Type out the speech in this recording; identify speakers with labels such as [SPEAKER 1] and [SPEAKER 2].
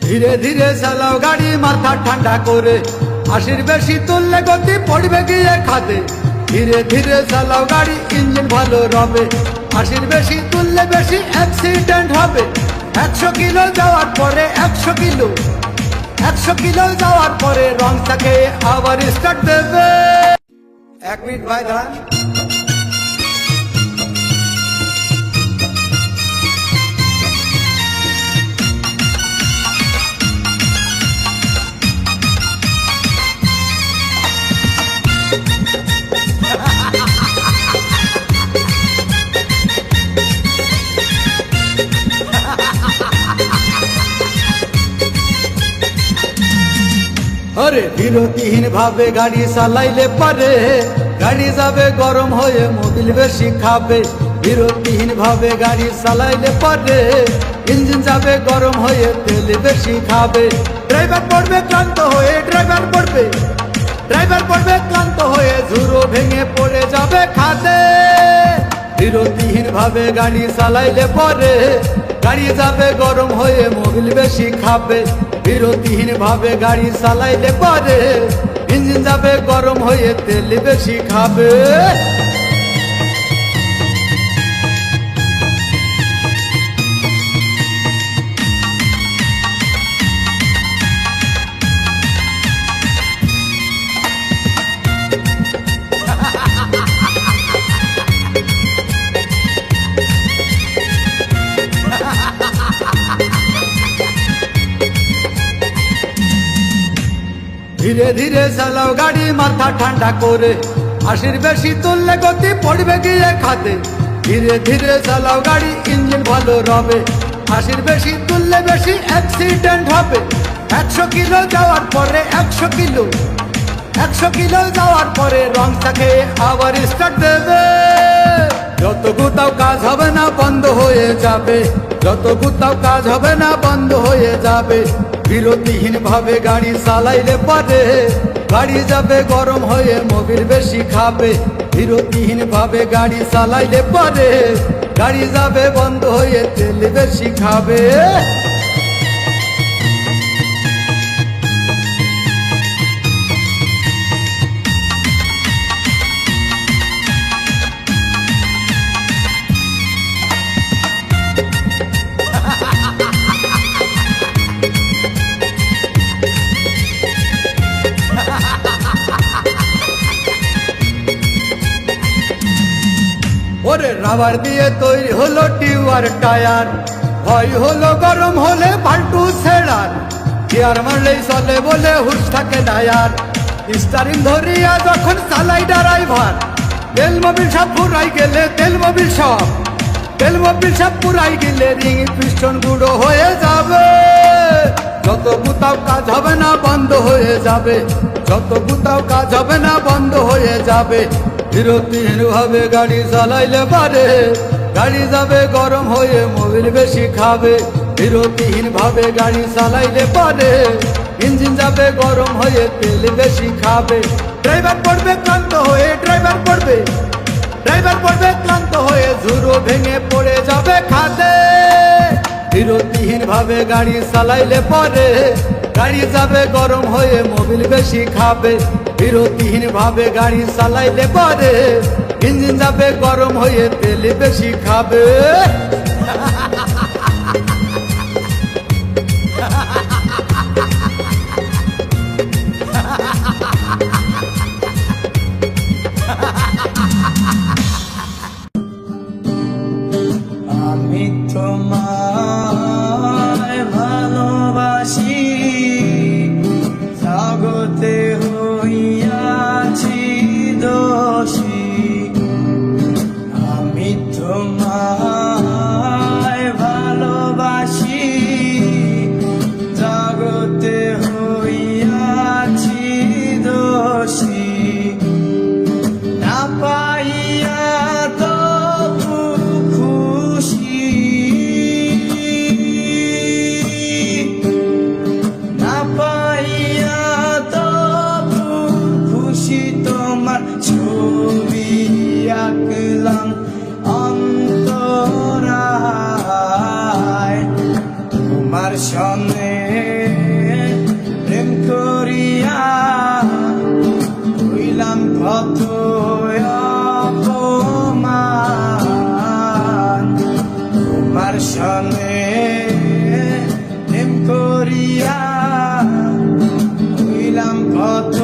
[SPEAKER 1] ধীরে ধীরে চালাও গাড়ি মাথা ঠান্ডা করে, 80 বেশি তুললে গতি পড়বে গিয়ে খাদে। ধীরে ধীরে চালাও গাড়ি, ইঞ্জিন ভালো রবে, 80 বেশি তুললে বেশি অ্যাক্সিডেন্ট হবে। 100 কিলো যাওয়ার পরে 100 কিলো যাওয়ার পরে রং থাকে আবার স্টার্ট দেবে। 1 মিনিট ভাই দাঁড়ান। আরে বিরতিহীন ভাবে গাড়ি চালাইলে পারে, গাড়ি যাবে গরম হয়ে মোবিল বেশি খাবে। বিরতিহীন ভাবে গাড়ি চালাইলে পারে, ইঞ্জিন যাবে গরম হয়ে তেল বেশি খাবে। ড্রাইভার পড়বে ক্লান্ত হয়ে, ড্রাইভার পড়বে ক্লান্ত হয়ে, ঝুড়ো ভেঙে পড়ে যাবে খাদে। বিরতিহীন ভাবে গাড়ি চালাইলে পরে, গাড়ি যাবে গরম হয়ে মোবিল বেশি খাবে। বিরতিহীন ভাবে গাড়ি চালাইলে পরে, ইঞ্জিন যাবে গরম হয়ে তেল বেশি খাবে। ধীরে ধীরে চালাও গাড়ি মাথা ঠান্ডা করে, 80 বেশি তুললে গতি পড়বে গিয়ে খাদে। ধীরে ধীরে চালাও গাড়ি, ইঞ্জিন ভালো রবে, 80 বেশি তুললে বেশি অ্যাক্সিডেন্ট হবে। 100 কিলো যাওয়ার পরে 100 কিলো যাওয়ার পরে রং থাকে আবার স্টার্ট দেবে। যত গুতাও কাজ হবে না বন্ধ হয়ে যাবে, যত গুতাও কাজ হবে না বন্ধ হয়ে যাবে। বিরতিহীন ভাবে গাড়ি চালাইলে পারে, গাড়ি যাবে গরম হয়ে মোবিল বেশি খাবে। বিরতিহীন ভাবে গাড়ি চালাইলে পারে, গাড়ি যাবে বন্ধ হয়ে তেল বেশি খাবে। ওরে রাবার দিয়ে তৈরি হলো টিউবার টায়ার, ভয় হলো গরম হলে পাল্টু ছেড়ার। গিয়ার মারলেই চলে বলে হুশ থাকে না আর, স্টারিং ধরিয়া যখন চালাই ড্রাইভার। তেল মোবিল সব পুরাই গেলে, তেল মোবিল সব পুরাই গেলে রিং পিস্টন গুঁড়ো হয়ে যাবে। যত গুতাও কাজ হবে না বন্ধ হয়ে যাবে, যত গুতাও কাজ হবে না বন্ধ হয়ে যাবে। বিরতিহীন ভাবে গাড়ি চালাইলে পারে, গাড়ি যাবে গরম হয়ে মোবিল বেশি খাবে। বিরতিহীন ভাবে গাড়ি চালাইলে পারে, ইঞ্জিন যাবে গরম হয়ে তেল বেশি খাবে। ড্রাইভার পড়বে ক্লান্ত হয়ে, ড্রাইভার পড়বে ক্লান্ত হয়ে, ঝুড়ো ভেঙে পড়ে যাবে খাদে। বিরতিহীন ভাবে গাড়ি চালাইলে পরে, গাড়ি যাবে গরম হয়ে মোবিল বেশি খাবে। বিরতিহীন ভাবে গাড়ি চালাইলে পরে, ইঞ্জিন যাবে গরম হয়ে তেল বেশি খাবে।
[SPEAKER 2] আমি তোমায় ভালোবাসি, জগতে হইয়াছি দোষী। আমি তোমায় ভালোবাসি, জগতে করিয়া হইলাম কত অপমান তোমার সঙ্গে প্রেম করিয়া হইলাম কত